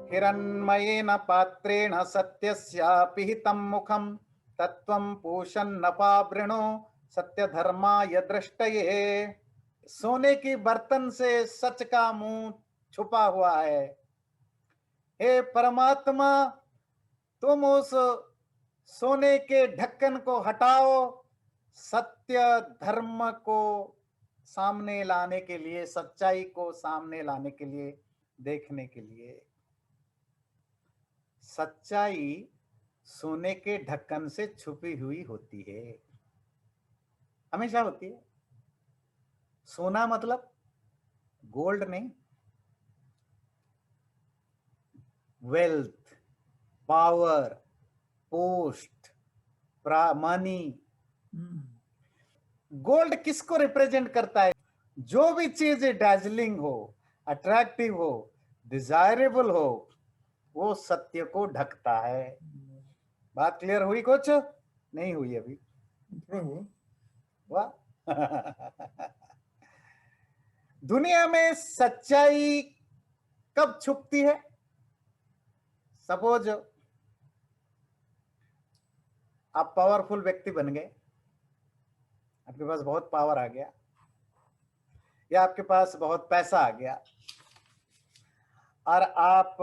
हिरण्मयेन पात्रेण सत्यस्य पिहितं मुखं तत्त्वं पूषन्न पावृणो सत्य धर्माय दृष्टये। सोने की बर्तन से सच का मुंह छुपा हुआ है। हे परमात्मा, तुम उस सोने के ढक्कन को हटाओ, सत्य धर्म को सामने लाने के लिए, सच्चाई को सामने लाने के लिए, देखने के लिए। सच्चाई सोने के ढक्कन से छुपी हुई होती है, हमेशा होती है। सोना मतलब गोल्ड नहीं, wealth, power, post, money. Gold किसको रिप्रेजेंट करता है? जो भी चीज डार्जिलिंग हो, अट्रैक्टिव हो, डिजायरेबल हो, वो सत्य को ढकता है। बात क्लियर हुई? कुछ नहीं हुई अभी? वाह दुनिया में सच्चाई कब छुपती है? सपोज आप पावरफुल व्यक्ति बन गए, आपके पास बहुत पावर आ गया, या आपके पास बहुत पैसा आ गया, और आप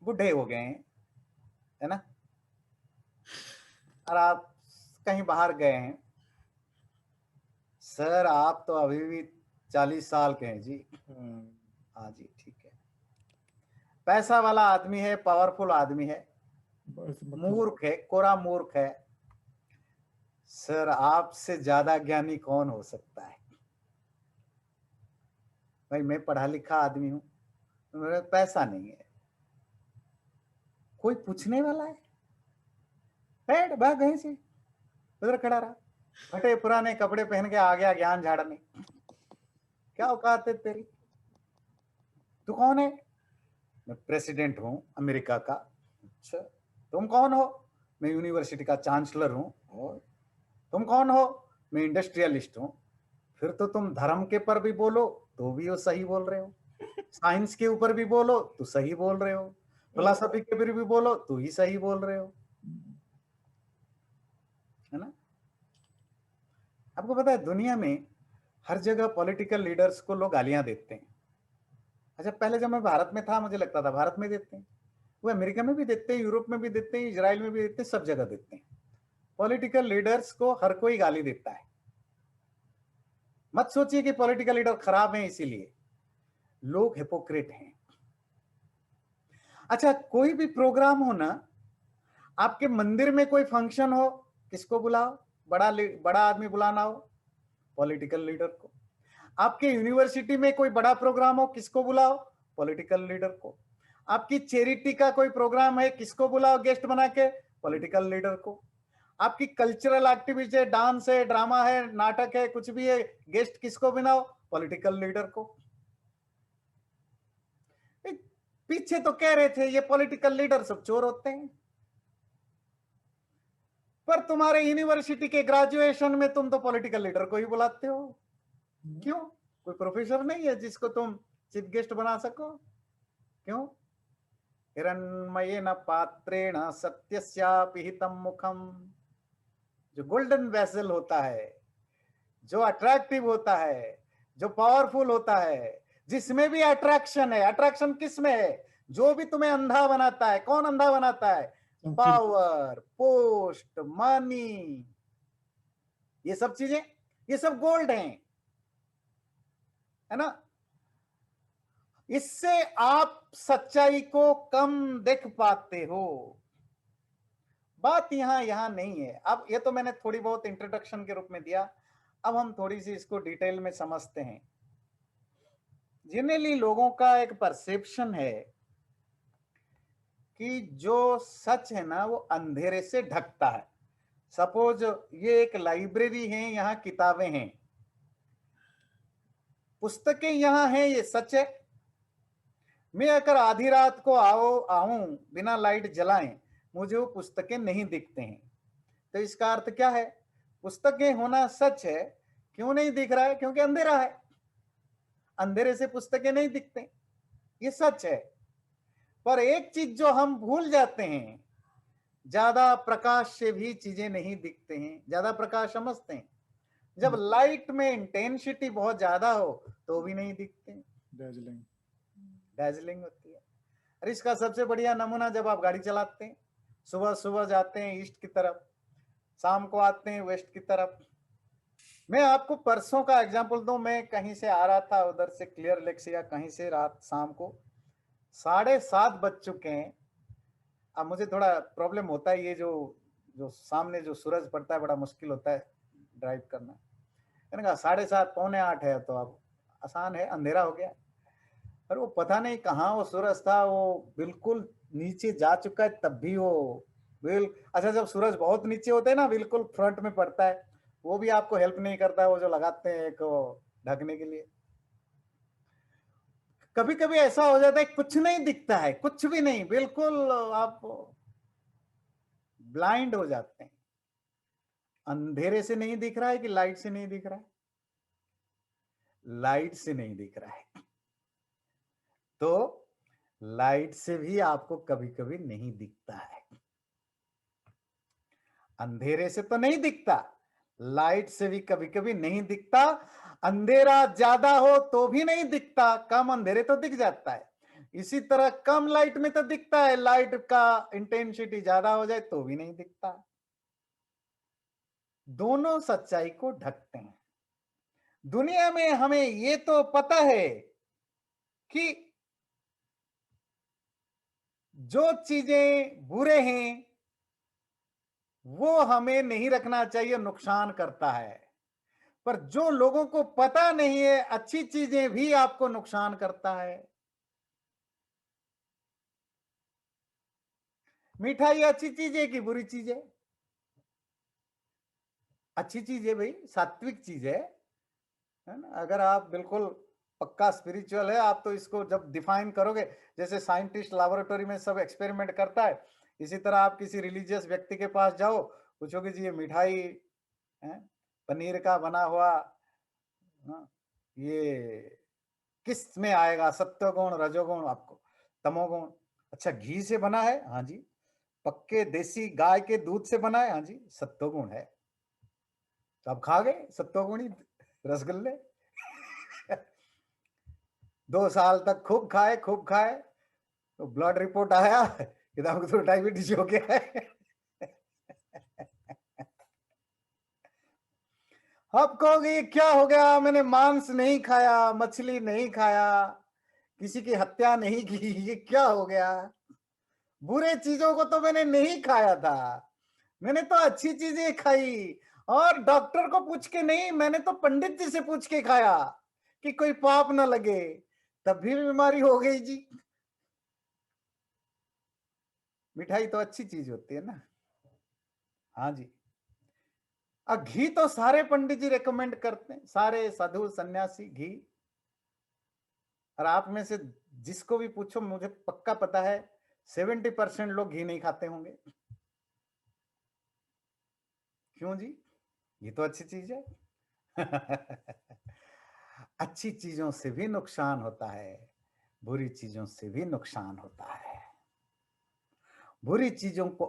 बूढ़े हो गए हैं, है ना, और आप कहीं बाहर गए हैं। सर आप तो अभी भी 40 साल के हैं जी। हाँ जी, ठीक है। पैसा वाला आदमी है, पावरफुल आदमी है, मूर्ख है, कोरा मूर्ख है। सर आपसे ज्यादा ज्ञानी कौन हो सकता है? भाई मैं पढ़ा लिखा आदमी हूं, मेरे पैसा नहीं है। कोई पूछने वाला है? बैठ भाग कहीं से, उधर खड़ा रहा, फटे पुराने कपड़े पहन के आ गया ज्ञान झाड़ने। क्या औकात है तेरी? तू कौन है? मैं प्रेसिडेंट हूं अमेरिका का। अच्छा, तुम कौन हो? मैं यूनिवर्सिटी का चांसलर हूं। और तुम कौन हो? मैं इंडस्ट्रियलिस्ट हूं। फिर तो तुम धर्म के पर भी बोलो तो भी वो सही बोल रहे हो, साइंस के ऊपर भी बोलो तो सही बोल रहे हो, फिलोसफी के ऊपर भी बोलो तो ही सही बोल रहे हो, है ना। आपको पता है दुनिया में हर जगह पॉलिटिकल लीडर्स को लोग गालियां देते हैं। अच्छा, पहले जब मैं भारत में था मुझे लगता था भारत में देते हैं, वो अमेरिका में भी देते हैं, यूरोप में भी देते हैं, इजराइल में भी देते हैं, सब जगह देते हैं। पॉलिटिकल लीडर्स को हर कोई गाली देता है। मत सोचिए कि पॉलिटिकल लीडर खराब हैं, इसीलिए लोग हिपोक्रेट हैं। अच्छा, कोई भी प्रोग्राम हो ना, आपके मंदिर में कोई फंक्शन हो, किसको बुलाओ? बड़ा आदमी बुलाना हो, पॉलिटिकल लीडर को। आपके यूनिवर्सिटी में कोई बड़ा प्रोग्राम हो, किसको बुलाओ? पॉलिटिकल लीडर को। आपकी चैरिटी का कोई प्रोग्राम है, किसको बुलाओ गेस्ट बना के? पॉलिटिकल लीडर को। आपकी कल्चरल एक्टिविटी है, डांस है, ड्रामा है, नाटक है, कुछ भी है, गेस्ट किसको बनाओ? पॉलिटिकल लीडर को। पीछे तो कह रहे थे ये पॉलिटिकल लीडर सब चोर होते हैं, पर तुम्हारे यूनिवर्सिटी के ग्रेजुएशन में तुम तो पॉलिटिकल लीडर को ही बुलाते हो। क्यों? कोई प्रोफेसर नहीं है जिसको तुम चीफ गेस्ट बना सको? क्यों? हिरण्मयेन पात्रेण सत्यस्यापिहितं मुखम। जो गोल्डन वेसल होता है, जो अट्रैक्टिव होता है, जो पावरफुल होता है, जिसमें भी अट्रैक्शन है। अट्रैक्शन किस में है? जो भी तुम्हें अंधा बनाता है। कौन अंधा बनाता है? पावर, पोस्ट, मनी, ये सब चीजें, ये सब गोल्ड हैं, है ना। इससे आप सच्चाई को कम देख पाते हो। बात यहां नहीं है। अब ये तो मैंने थोड़ी बहुत इंट्रोडक्शन के रूप में दिया, अब हम थोड़ी सी इसको डिटेल में समझते हैं। जनरली लोगों का एक परसेप्शन है कि जो सच है ना वो अंधेरे से ढकता है। सपोज ये एक लाइब्रेरी है, यहां किताबें हैं, पुस्तकें यहां हैं, ये सच है। मैं अगर आधी रात को आऊं बिना लाइट जलाएं, मुझे वो पुस्तकें नहीं दिखते हैं, तो इसका अर्थ क्या है? पुस्तकें होना सच है। क्यों नहीं दिख रहा है? क्योंकि अंधेरा है, अंधेरे से पुस्तकें नहीं दिखते। ये सच है। पर एक चीज जो हम भूल जाते हैं, ज्यादा प्रकाश से भी चीजें नहीं दिखते हैं, ज्यादा प्रकाश समझते हैं। जब लाइट में इंटेंसिटी बहुत ज्यादा हो तो भी नहीं दिखते, डैजलिंग डैजलिंग होती है। और इसका सबसे बढ़िया नमूना जब आप गाड़ी चलाते हैं, सुबह सुबह जाते हैं ईस्ट की तरफ, शाम को आते हैं वेस्ट की तरफ। मैं आपको परसों का एग्जांपल दूं, मैं कहीं से आ रहा था उधर से क्लियर लेक से या कहीं से, रात शाम को 7:30 बज चुके हैं। अब मुझे थोड़ा प्रॉब्लम होता है, ये जो जो सामने जो सूरज पड़ता है बड़ा मुश्किल होता है ड्राइव करना। मैंने कहा 7:30 पौने 8 है तो अब आसान है, अंधेरा हो गया। पर वो पता नहीं कहाँ वो सूरज था, वो बिल्कुल नीचे जा चुका है तब भी वो अच्छा, जब सूरज बहुत नीचे होते हैं ना, बिल्कुल फ्रंट में पड़ता है, वो भी आपको हेल्प नहीं करता है, वो जो लगाते हैं एक ढकने के लिए। कभी कभी ऐसा हो जाता है कुछ नहीं दिखता है, कुछ भी नहीं, बिल्कुल आप ब्लाइंड हो जाते हैं। अंधेरे से नहीं दिख रहा है कि लाइट से नहीं दिख रहा है? लाइट से नहीं दिख रहा है। तो लाइट से भी आपको कभी कभी नहीं दिखता है। अंधेरे से तो नहीं दिखता, लाइट से भी कभी कभी नहीं दिखता। अंधेरा ज्यादा हो तो भी नहीं दिखता, कम अंधेरे तो दिख जाता है। इसी तरह कम लाइट में तो दिखता है, लाइट का इंटेंसिटी ज्यादा हो जाए तो भी नहीं दिखता। दोनों सच्चाई को ढकते हैं। दुनिया में हमें ये तो पता है कि जो चीजें बुरे हैं वो हमें नहीं रखना चाहिए, नुकसान करता है। पर जो लोगों को पता नहीं है अच्छी चीजें भी आपको नुकसान करता है। मिठाई अच्छी चीज है कि बुरी चीज है? अच्छी चीज है भाई, सात्विक चीज है ना। अगर आप बिल्कुल पक्का स्पिरिचुअल है, आप तो इसको जब डिफाइन करोगे, जैसे साइंटिस्ट लैबोरेटरी में सब एक्सपेरिमेंट करता है, इसी तरह आप किसी रिलीजियस व्यक्ति के पास जाओ, पूछोगे जी ये मिठाई है पनीर का बना हुआ, हाँ, ये किस में आएगा, सत्वगुण रजोगुण आपको तमोगुण? अच्छा घी से बना है, हाँ जी। पक्के देसी गाय के दूध से बना है, हाँ जी सत्वगुण है। तो आप खा गए सत्वगुणी रसगुल्ले। 2 साल तक खूब खाए खूब खाए, तो ब्लड रिपोर्ट आया कि आपको तो डायबिटीज हो गया है। अब कहोगे ये क्या हो गया, मैंने मांस नहीं खाया, मछली नहीं खाया, किसी की हत्या नहीं की, ये क्या हो गया? बुरे चीजों को तो मैंने नहीं खाया था, मैंने तो अच्छी चीजें खाई। और डॉक्टर को पूछ के नहीं, मैंने तो पंडित जी से पूछ के खाया कि कोई पाप ना लगे, तब भी बीमारी हो गई जी। मिठाई तो अच्छी चीज होती है ना। हाँ जी। अब घी तो सारे पंडित जी रेकमेंड करते हैं, सारे साधु सन्यासी घी। और आप में से जिसको भी पूछो, मुझे पक्का पता है 70% लोग घी नहीं खाते होंगे। क्यों जी? ये तो अच्छी चीज है। अच्छी चीजों से भी नुकसान होता है, बुरी चीजों से भी नुकसान होता है। बुरी चीजों को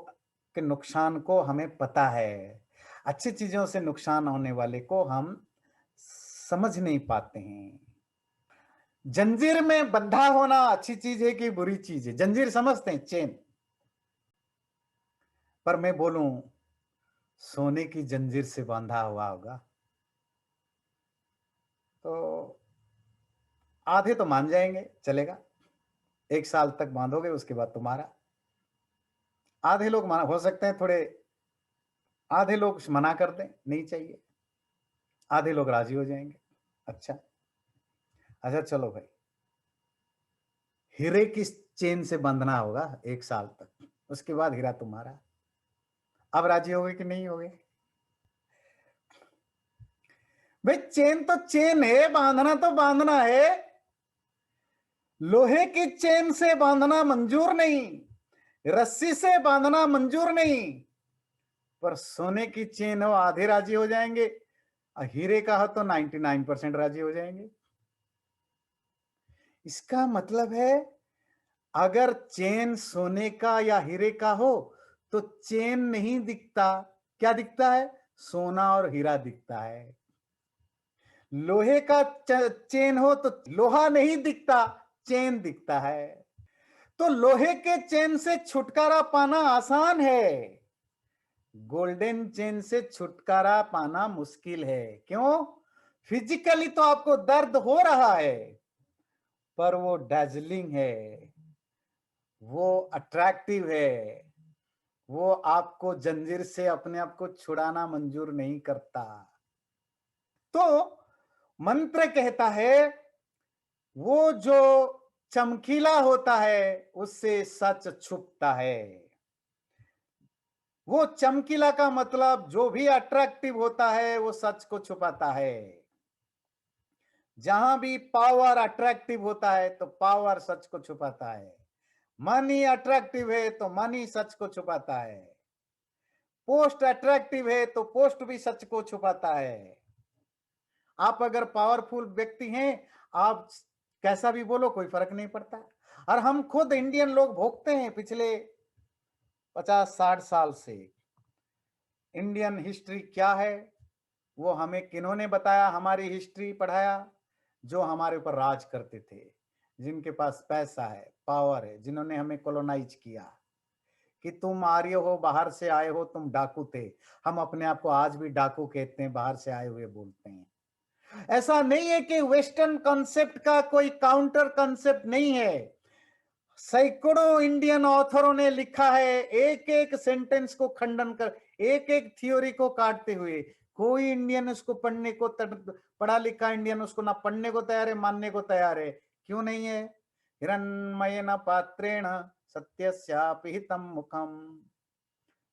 के नुकसान को हमें पता है, अच्छी चीजों से नुकसान होने वाले को हम समझ नहीं पाते हैं। जंजीर में बंधा होना अच्छी चीज है कि बुरी चीज है? जंजीर समझते हैं, चेन। पर मैं बोलूं, सोने की जंजीर से बांधा हुआ होगा तो आधे तो मान जाएंगे, चलेगा, 1 साल तक बांधोगे उसके बाद तुम्हारा। आधे लोग मना हो सकते हैं, थोड़े आधे लोग मना कर दें नहीं चाहिए, आधे लोग राजी हो जाएंगे। अच्छा, अच्छा चलो भाई, हीरे की चेन से बंधना होगा 1 साल तक, उसके बाद हीरा तुम्हारा। अब राजी हो गए कि नहीं हो गए? भाई चेन तो चेन है, बांधना तो बांधना है। लोहे की चेन से बांधना मंजूर नहीं, रस्सी से बांधना मंजूर नहीं। पर सोने की चेन हो आधे राजी हो जाएंगे, और हीरे का हो तो 99% राजी हो जाएंगे। इसका मतलब है अगर चेन सोने का या हीरे का हो तो चेन नहीं दिखता, क्या दिखता है? सोना और हीरा दिखता है। लोहे का चेन हो तो लोहा नहीं दिखता, चेन दिखता है। तो लोहे के चेन से छुटकारा पाना आसान है, गोल्डन चेन से छुटकारा पाना मुश्किल है। क्यों? फिजिकली तो आपको दर्द हो रहा है, पर वो डैजलिंग है, वो अट्रैक्टिव है, वो आपको जंजीर से अपने आप को छुड़ाना मंजूर नहीं करता। तो मंत्र कहता है वो जो चमकीला होता है उससे सच छुपता है। वो चमकीला का मतलब जो भी अट्रैक्टिव होता है वो सच को छुपाता है। जहां भी पावर अट्रैक्टिव होता है तो पावर सच को छुपाता है। मनी अट्रैक्टिव है तो मनी सच को छुपाता है। पोस्ट अट्रैक्टिव है तो पोस्ट भी सच को छुपाता है। आप अगर पावरफुल व्यक्ति हैं, आप कैसा भी बोलो कोई फर्क नहीं पड़ता। और हम खुद इंडियन लोग भोगते हैं पिछले 50-60 साल से। इंडियन हिस्ट्री क्या है वो हमें किन्होंने बताया, हमारी हिस्ट्री पढ़ाया? जो हमारे ऊपर राज करते थे, जिनके पास पैसा है, पावर है, जिन्होंने हमें कॉलोनाइज किया। कि तुम आर्य हो, बाहर से आए हो, तुम डाकू थे। हम अपने आप को आज भी डाकू कहते हैं, बाहर से आए हुए बोलते हैं। ऐसा नहीं है कि वेस्टर्न कॉन्सेप्ट का कोई काउंटर कॉन्सेप्ट नहीं है। सैकड़ों इंडियन ऑथरों ने लिखा है, एक एक सेंटेंस को खंडन कर, एक एक थ्योरी को काटते हुए। कोई इंडियन उसको पढ़ने को पढ़ा लिखा इंडियन उसको ना पढ़ने को तैयार है, मानने को तैयार है। क्यों नहीं है? हिरण्मयेन पात्रेण सत्यस्यापिहितं मुखम।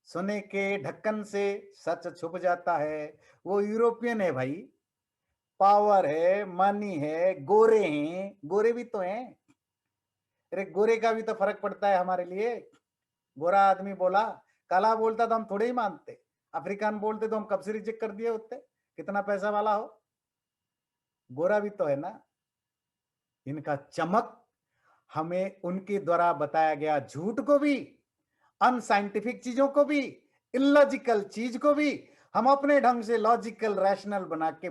सोने के ढक्कन से सच छुप जाता है। वो यूरोपियन है भाई, पावर है, मनी है, गोरे हैं, गोरे भी तो हैं। अरे गोरे का भी तो फर्क पड़ता है हमारे लिए। गोरा आदमी बोला, काला बोलता तो हम थोड़े ही मानते। अफ्रीकन बोलते तो हम कब से रिजेक्ट कर दिए होते, कितना पैसा वाला हो। गोरा भी तो है ना। इनका चमक हमें उनके द्वारा बताया गया झूठ को भी, अनसाइंटिफिक चीजों को भी, इलॉजिकल चीज को भी हम अपने ढंग से लॉजिकल रैशनल बना के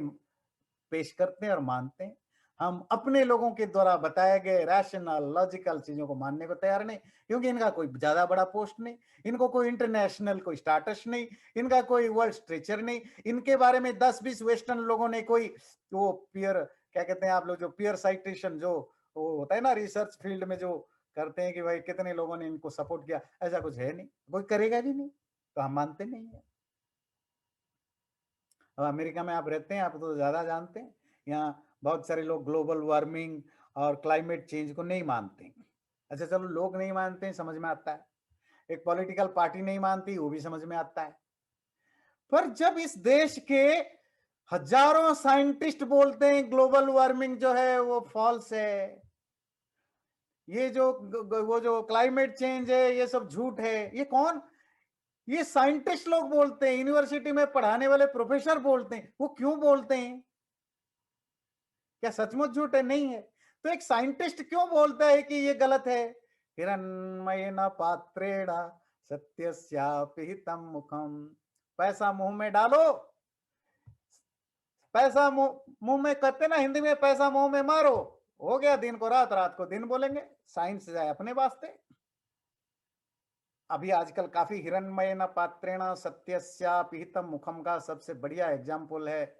पेश करते हैं और मानते हैं। हम अपने लोगों के द्वारा बताए गए रैशनल लॉजिकल चीजों को मानने को तैयार नहीं, क्योंकि इनका कोई ज्यादा बड़ा पोस्ट नहीं, इनको कोई इंटरनेशनल कोई स्टाटस नहीं, इनका कोई वर्ल्ड स्ट्रेचर नहीं। इनके बारे में 10-20 वेस्टर्न लोगों ने कोई वो पियर, क्या कहते हैं आप लोग, जो पियर साइटेशन जो वो होता है ना रिसर्च फील्ड में, जो करते हैं कि भाई कितने लोगों ने इनको सपोर्ट किया, ऐसा कुछ है नहीं, कोई करेगा भी नहीं, तो हम मानते नहीं है। अब अमेरिका में आप रहते हैं, आप तो ज्यादा जानते हैं। यहाँ बहुत सारे लोग ग्लोबल वार्मिंग और क्लाइमेट चेंज को नहीं मानते। अच्छा चलो, लोग नहीं मानते हैं, समझ में आता है। एक पॉलिटिकल पार्टी नहीं मानती, वो भी समझ में आता है। पर जब इस देश के हजारों साइंटिस्ट बोलते हैं ग्लोबल वार्मिंग जो है वो फॉल्स है, ये जो वो जो क्लाइमेट चेंज है ये सब झूठ है, ये कौन? ये साइंटिस्ट लोग बोलते हैं, यूनिवर्सिटी में पढ़ाने वाले प्रोफेसर बोलते हैं। वो क्यों बोलते हैं? क्या सचमुच झूठ है? नहीं है। तो एक साइंटिस्ट क्यों बोलता है कि ये गलत है? हिरण्मयेन पात्रेण सत्यस्यापिहितं मुखम। पैसा मुंह में डालो, पैसा मुंह में, कहते ना हिंदी में, पैसा मुंह में मारो, हो गया दिन को रात, रात को दिन बोलेंगे। साइंस जाए अपने वास्ते। अभी आजकल काफी हिरण्मयेन पात्रेण सत्यस्यापिहितं मुखम का सबसे बढ़िया एग्जाम्पल है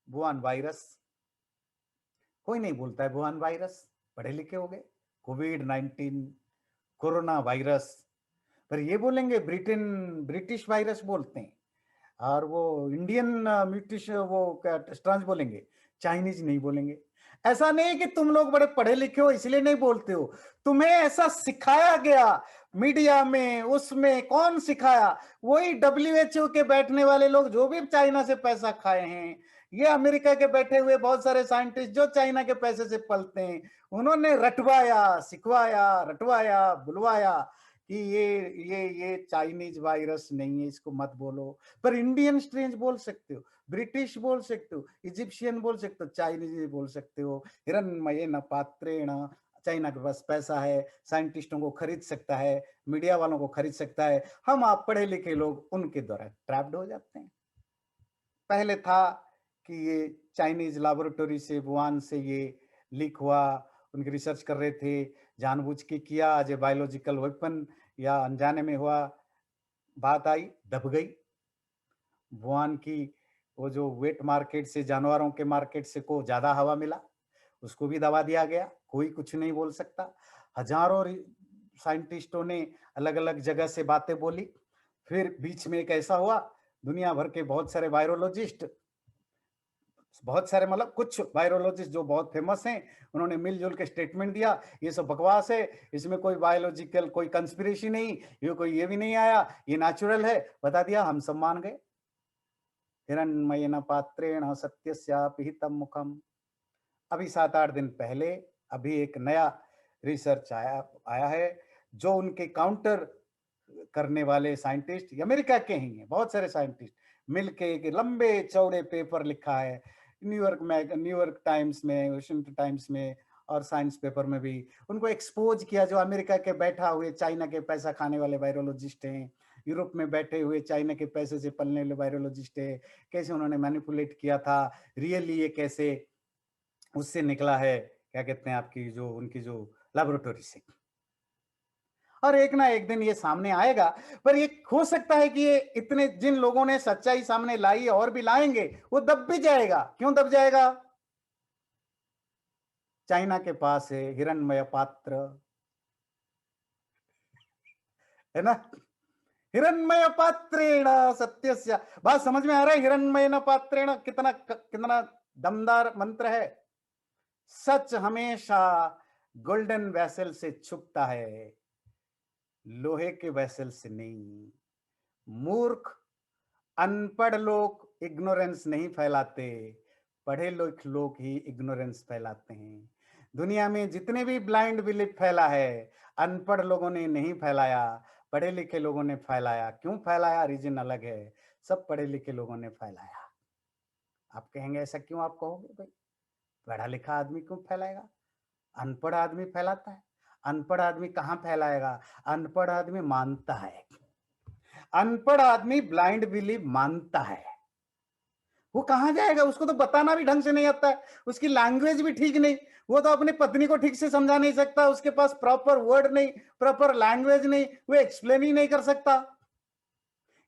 वुहान वायरस। कोई नहीं बोलता है वुहान वायरस, पढ़े लिखे हो गए। कोविड-19, कोरोना वायरस, पर ये बोलेंगे ब्रिटेन, ब्रिटिश वायरस बोलते हैं। और वो इंडियन ब्रिटिश वो स्ट्रांज बोलेंगे, चाइनीज नहीं बोलेंगे। ऐसा नहीं कि तुम लोग बड़े पढ़े लिखे हो इसलिए नहीं बोलते हो, तुम्हें ऐसा सिखाया गया मीडिया में। उसमें कौन सिखाया? वही डब्ल्यूएचओ के बैठने वाले लोग जो भी चाइना से पैसा खाए हैं, ये अमेरिका के बैठे हुए बहुत सारे साइंटिस्ट जो चाइना के पैसे से पलते हैं, उन्होंने रटवाया, सिखवाया, रटवाया, बुलवाया कि ये चाइनीज वायरस नहीं है, इसको मत बोलो। पर इंडियन स्ट्रेंज बोल सकते हो। ब्रिटिश बोल सकते हो, इजिप्शियन बोल सकते हो, चाइनीज बोल सकते हो। हिरण्मयेन पात्रेण, चाइना के पास पैसा है, साइंटिस्टों को खरीद सकता है, मीडिया वालों को खरीद सकता है। हम आप पढ़े लिखे लोग उनके द्वारा ट्रैप्ड हो जाते हैं। पहले था कि ये चाइनीज लैबोरेटरी से, वुहान से ये लीक हुआ, उनकी रिसर्च कर रहे थे, जानबूझ के किया, आज बायोलॉजिकल वेपन या अनजाने में हुआ, बात आई दब गई। वुहान की वो जो वेट मार्केट से, जानवरों के मार्केट से को ज्यादा हवा मिला, उसको भी दबा दिया गया, कोई कुछ नहीं बोल सकता। हजारों साइंटिस्टों ने अलग अलग जगह से बातें बोली। फिर बीच में एक ऐसा हुआ, दुनिया भर के बहुत सारे वायरोलॉजिस्ट, बहुत सारे मतलब कुछ वायरोलॉजिस्ट जो बहुत फेमस हैं, उन्होंने मिलजुल के स्टेटमेंट दिया, ये सब बकवास है, इसमें कोई बायोलॉजिकल कोई कंस्पिरेसी नहीं, ये कोई ये भी नहीं आया, ये नेचुरल है, बता दिया, हम सब मान गए। हिरण्मयेन पात्रेण सत्यस्यापि हितं मुखम। अभी 7-8 दिन पहले अभी एक नया रिसर्च आया है, जो उनके काउंटर करने वाले साइंटिस्ट अमेरिका के ही हैं, बहुत सारे साइंटिस्ट मिलके एक लंबे चौड़े पेपर लिखा है, न्यूयॉर्क टाइम्स में, वाशिंगटन टाइम्स में और साइंस पेपर में भी उनको एक्सपोज किया, जो अमेरिका के बैठा हुए चाइना के पैसा खाने वाले वायरोलॉजिस्ट हैं, यूरोप में बैठे हुए चाइना के पैसे से पलने वाले वायरोलॉजिस्ट है, कैसे उन्होंने मैनिपुलेट किया था, रियली ये कैसे उससे निकला है, क्या कहते हैं आपकी जो उनकी जो लेबोरेटरी से। और एक ना एक दिन ये सामने आएगा, पर ये हो सकता है कि ये इतने जिन लोगों ने सच्चाई सामने लाई और भी लाएंगे, वो दब भी जाएगा। क्यों दब जाएगा? चाइना के पास है हिरण्मय पात्र, है ना? हिरण्मय पात्रेण सत्यस्य। बात समझ में आ रहा है? हिरण्मय न पात्रेण कितना कितना दमदार मंत्र है। सच हमेशा गोल्डन वेसल से छुपता है, लोहे के वेसल से नहीं। मूर्ख अनपढ़ लोग इग्नोरेंस नहीं फैलाते, पढ़े लोग ही इग्नोरेंस फैलाते हैं। दुनिया में जितने भी ब्लाइंड बिलीफ फैला है, अनपढ़ लोगों ने नहीं फैलाया, पढ़े लिखे लोगों ने फैलाया। क्यों फैलाया? रीजन अलग है, सब पढ़े लिखे लोगों ने फैलाया। आप कहेंगे ऐसा क्यों? आप कहोगे भाई पढ़ा लिखा आदमी क्यों फैलाएगा? अनपढ़ आदमी फैलाता है। अनपढ़ आदमी कहाँ फैलाएगा? अनपढ़ आदमी मानता है, अनपढ़ आदमी ब्लाइंड बिलीव मानता है। वो कहाँ जाएगा? उसको तो बताना भी ढंग से नहीं आता है, उसकी लैंग्वेज भी ठीक नहीं, वो तो अपनी पत्नी को ठीक से समझा नहीं सकता, उसके पास प्रॉपर वर्ड नहीं, प्रॉपर लैंग्वेज नहीं, वो एक्सप्लेन ही नहीं कर सकता।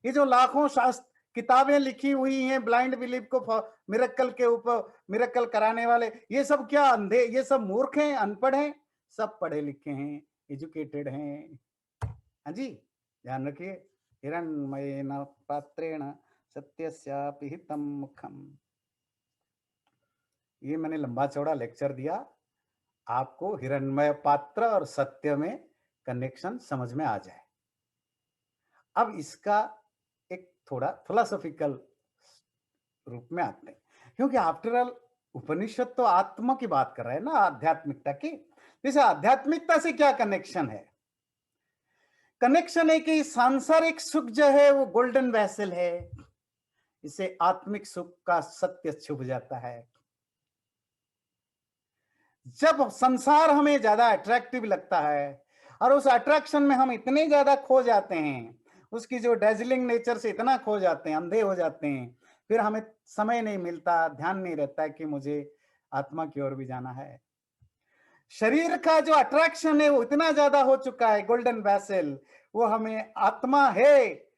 ये जो लाखों शास्त्र किताबें लिखी हुई हैं ब्लाइंड बिलीफ को मिरेकल के ऊपर, मिरेकल कराने वाले, ये सब क्या अंधे, ये सब मूर्ख हैं, अनपढ़ हैं? सब पढ़े लिखे हैं, एजुकेटेड हैं। हाँ जी, ध्यान रखिए। हिरण्मयेन पात्रेण सत्यस्यापि हितं मुखम। ये मैंने लंबा चौड़ा लेक्चर दिया, आपको हिरण्मय पात्र और सत्य में कनेक्शन समझ में आ जाए। अब इसका एक थोड़ा फिलोसॉफिकल रूप में आते हैं, क्योंकि आफ्टर ऑल उपनिषद तो आत्मा की बात कर रहे हैं ना, आध्यात्मिकता की। जैसे आध्यात्मिकता से क्या कनेक्शन है? कनेक्शन है कि सांसारिक सुख जो है वो गोल्डन वेसल है, इसे आत्मिक सुख का सत्य छुप जाता है। जब संसार हमें ज्यादा अट्रैक्टिव लगता है और उस अट्रैक्शन में हम इतने ज्यादा खो जाते हैं, उसकी जो डेजलिंग नेचर से इतना खो जाते हैं, अंधे हो जाते हैं, फिर हमें समय नहीं मिलता, ध्यान नहीं रहता है कि मुझे आत्मा की ओर भी जाना है। शरीर का जो अट्रैक्शन है वो इतना ज्यादा हो चुका है, गोल्डन वैसल, वो हमें आत्मा है,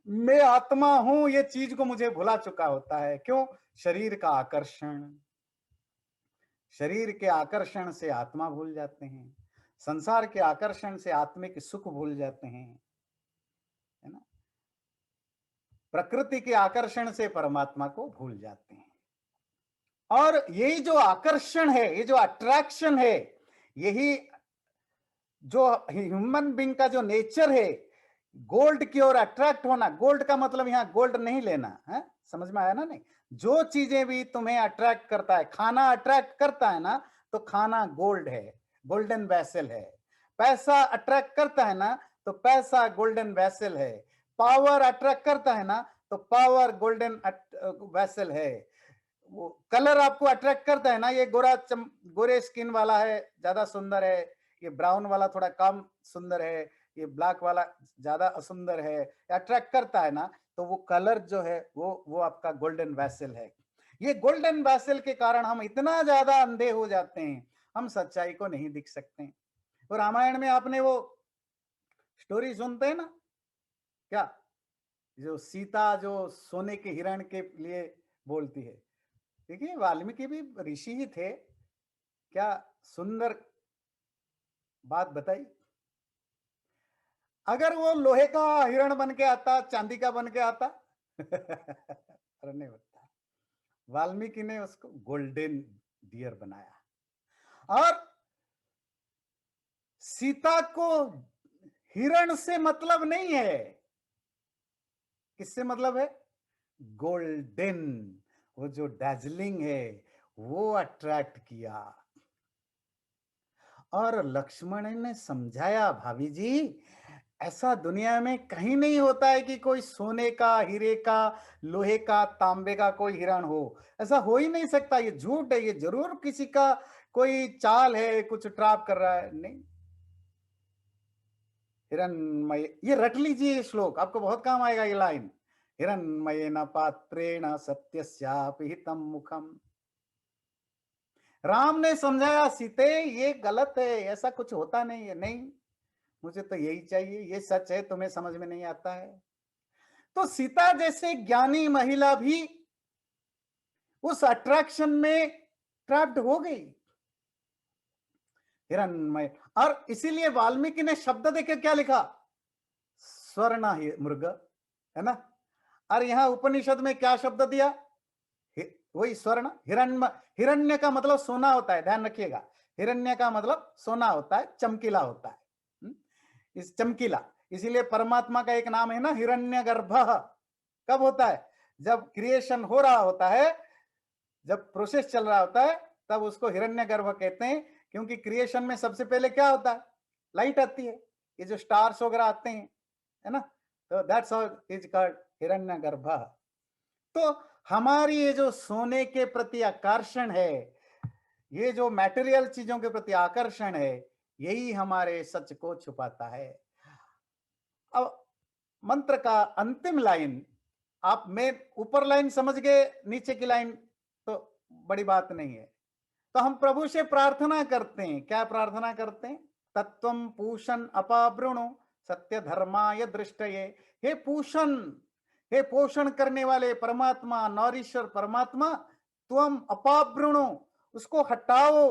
मैं आत्मा हूं, ये चीज को मुझे भुला चुका होता है। क्यों? शरीर का आकर्षण, शरीर के आकर्षण से आत्मा भूल जाते हैं, संसार के आकर्षण से आत्मिक सुख भूल जाते हैं, है ना? प्रकृति के आकर्षण से परमात्मा को भूल जाते हैं। और यही जो आकर्षण है, ये जो अट्रैक्शन है, यही जो ह्यूमन बीइंग का जो नेचर है, गोल्ड की ओर अट्रैक्ट होना। गोल्ड का मतलब यहां गोल्ड नहीं लेना है, समझ में आया ना? नहीं, जो चीजें भी तुम्हें अट्रैक्ट करता है, खाना अट्रैक्ट करता है ना, तो खाना गोल्ड है, गोल्डन वैसल है। पैसा अट्रैक्ट करता है ना, तो पैसा गोल्डन वैसल है। पावर अट्रैक्ट करता है ना, तो पावर गोल्डन वेसल है। वो कलर आपको अट्रैक्ट करता है ना, ये गोरे स्किन वाला है ज्यादा सुंदर है, ये ब्राउन वाला थोड़ा कम सुंदर है, ये ब्लैक वाला ज्यादा असुंदर है, अट्रैक्ट करता है ना। तो वो कलर जो है वो आपका गोल्डन वेसल है। ये गोल्डन वेसल के कारण हम इतना ज्यादा अंधे हो जाते हैं, हम सच्चाई को नहीं दिख सकते। तो रामायण में आपने वो स्टोरी सुनते हैं ना, क्या, जो सीता जो सोने के हिरण के लिए बोलती है। देखिए वाल्मीकि भी ऋषि ही थे, क्या सुंदर बात बताई। अगर वो लोहे का हिरण बन के आता, चांदी का बन के आता अरे नहीं होता। वाल्मीकि ने उसको गोल्डन डियर बनाया। और सीता को हिरण से मतलब नहीं है, किससे मतलब है? गोल्डन, वो जो डैजलिंग है वो अट्रैक्ट किया। और लक्ष्मण ने समझाया, भाभी जी ऐसा दुनिया में कहीं नहीं होता है कि कोई सोने का, हीरे का, लोहे का, तांबे का कोई हिरण हो। ऐसा हो ही नहीं सकता, ये झूठ है, ये जरूर किसी का कोई चाल है, कुछ ट्रैप कर रहा है। नहीं, हिरण्मय, ये रट लीजिए, ये श्लोक आपको बहुत काम आएगा, ये लाइन, हिरण्मयेन पात्रेण सत्यस्यापि हितं मुखम। राम ने समझाया, सीते ये गलत है, ऐसा कुछ होता नहीं है। नहीं, मुझे तो यही चाहिए, ये सच है, तुम्हें समझ में नहीं आता है। तो सीता जैसे ज्ञानी महिला भी उस अट्रैक्शन में ट्रैप्ड हो गई, हिरण्मय। और इसीलिए वाल्मीकि ने शब्द देखे क्या लिखा, स्वर्ण मृग, है ना। और यहां उपनिषद में क्या शब्द दिया, वही स्वर्ण। हिरण्य का मतलब सोना होता है, ध्यान रखिएगा। हिरण्य का मतलब सोना होता है, चमकीला होता है। इस चमकीला, इसीलिए परमात्मा का एक नाम है ना हिरण्यगर्भ। कब होता है? जब क्रिएशन हो रहा होता है, जब प्रोसेस चल रहा होता है, तब उसको हिरण्यगर्भ कहते हैं। क्योंकि क्रिएशन में सबसे पहले क्या होता है, लाइट आती है, ये जो स्टार्स वगैरह आते हैं, है ना। तो दैट्स हाउ इज कॉल्ड हिरण्यगर्भ। तो हमारी ये जो सोने के प्रति आकर्षण है, ये जो मैटेरियल चीजों के प्रति आकर्षण है, यही हमारे सच को छुपाता है। अब मंत्र का अंतिम लाइन, आप में ऊपर लाइन समझ गए, नीचे की लाइन तो बड़ी बात नहीं है। तो हम प्रभु से प्रार्थना करते हैं, क्या प्रार्थना करते हैं? तत्वम पूषण अपावृणु सत्य धर्माय दृष्टये। हे पूषण, हे पोषण करने वाले परमात्मा, नौरीश्वर परमात्मा, तुम अपावृणु, उसको हटाओ,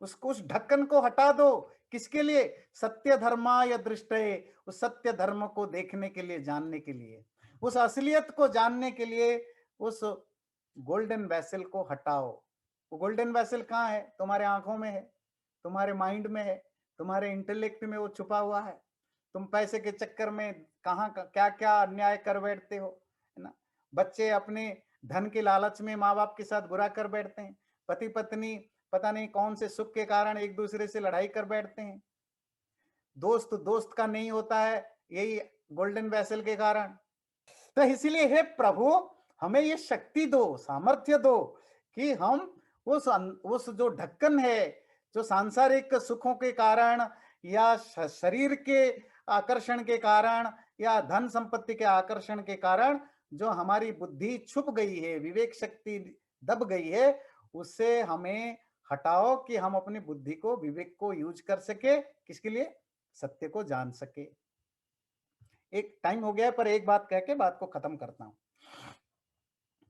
उसको, उस ढक्कन को हटा दो। किसके लिए? सत्य धर्माय दृष्टये, उस सत्य धर्म को देखने के लिए, जानने के लिए, उस असलियत को जानने के लिए उस गोल्डन वेसल को हटाओ। वो गोल्डन वेसल कहाँ है? तुम्हारे आंखों में है, तुम्हारे माइंड में है, तुम्हारे इंटेलेक्ट में वो छुपा हुआ है। तुम पैसे के चक्कर में कहाँ क्या क्या अन्याय कर बैठते हो, है ना। बच्चे अपने धन के लालच में माँ बाप के साथ बुरा कर बैठते हैं। पति पत्नी पता नहीं कौन से सुख के कारण एक दूसरे से लड़ाई कर बैठते हैं। दोस्त दोस्त का नहीं होता है, यही गोल्डन वेसल के कारण। तो इसलिए हे प्रभु, हमें ये शक्ति दो, सामर्थ्य दो कि हम उस जो ढक्कन है, जो सांसारिक सुखों के कारण या शरीर के आकर्षण के कारण या धन संपत्ति के आकर्षण के कारण जो हमारी बुद्धि छुप गई है, विवेक शक्ति दब गई है, उससे हमें हटाओ कि हम अपनी बुद्धि को, विवेक को यूज कर सके। किसके लिए? सत्य को जान सके। एक टाइम हो गया है, पर एक बात कह के बात को खत्म करता हूं।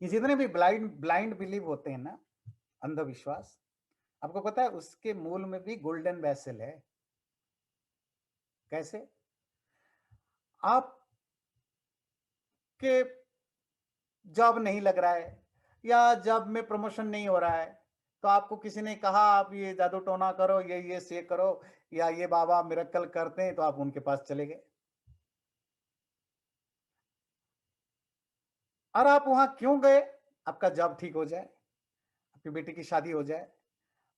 ये जितने भी ब्लाइंड ब्लाइंड बिलीव होते हैं ना, अंधविश्वास, आपको पता है उसके मूल में भी गोल्डन वेसल है। कैसे? आपके जॉब नहीं लग रहा है या जॉब में प्रमोशन नहीं हो रहा है, तो आपको किसी ने कहा आप ये जादू टोना करो, ये से करो, या ये बाबा मिरेकल करते हैं, तो आप उनके पास चले गए। और आप वहां क्यों गए? आपका जॉब ठीक हो जाए, आपकी बेटी की शादी हो जाए,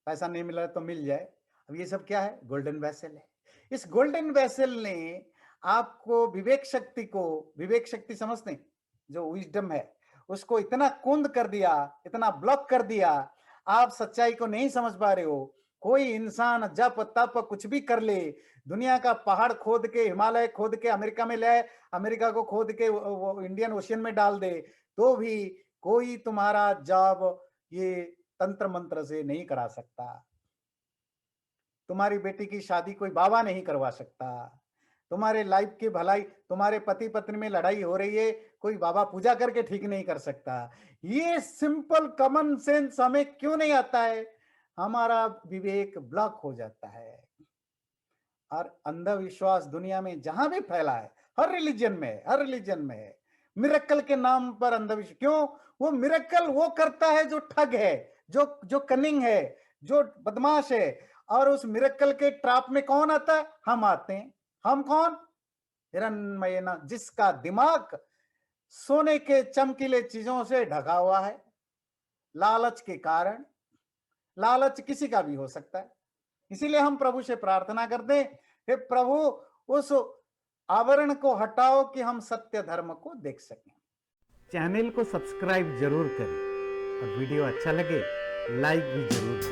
पैसा नहीं मिल रहा तो मिल जाए। अब ये सब क्या है? गोल्डन वेसल है। इस गोल्डन वेसल ने आपको विवेक शक्ति को, विवेक शक्ति समझते हैं, जो विजडम है उसको इतना कुंद कर दिया, इतना ब्लॉक कर दिया, आप सच्चाई को नहीं समझ पा रहे हो। कोई इंसान जप तप कुछ भी कर ले, दुनिया का पहाड़ खोद के, हिमालय खोद के अमेरिका में ले, अमेरिका को खोद के वो इंडियन ओशियन में डाल दे, तो भी कोई तुम्हारा जॉब ये तंत्र मंत्र से नहीं करा सकता। तुम्हारी बेटी की शादी कोई बाबा नहीं करवा सकता। तुम्हारे लाइफ की भलाई, तुम्हारे पति पत्नी में लड़ाई हो रही है, कोई बाबा पूजा करके ठीक नहीं कर सकता। ये सिंपल कॉमन सेंस हमें क्यों नहीं आता है? हमारा विवेक ब्लॉक हो जाता है। और अंधविश्वास दुनिया में जहां भी फैला है, हर रिलीजन में है, हर रिलीजन में है। मिरेकल के नाम पर अंधविश्वास क्यों? वो मिरेकल वो करता है जो ठग है, जो जो कनिंग है, जो बदमाश है। और उस मिरेकल के ट्रैप में कौन आता है? हम आते हैं। हम कौन? हिरण्मय ना, जिसका दिमाग सोने के चमकीले चीजों से ढका हुआ है, लालच के कारण। लालच किसी का भी हो सकता है। इसीलिए हम प्रभु से प्रार्थना करते हैं, हे प्रभु उस आवरण को हटाओ कि हम सत्य धर्म को देख सकें। चैनल को सब्सक्राइब जरूर करें और वीडियो अच्छा लगे लाइक भी जरूर करें।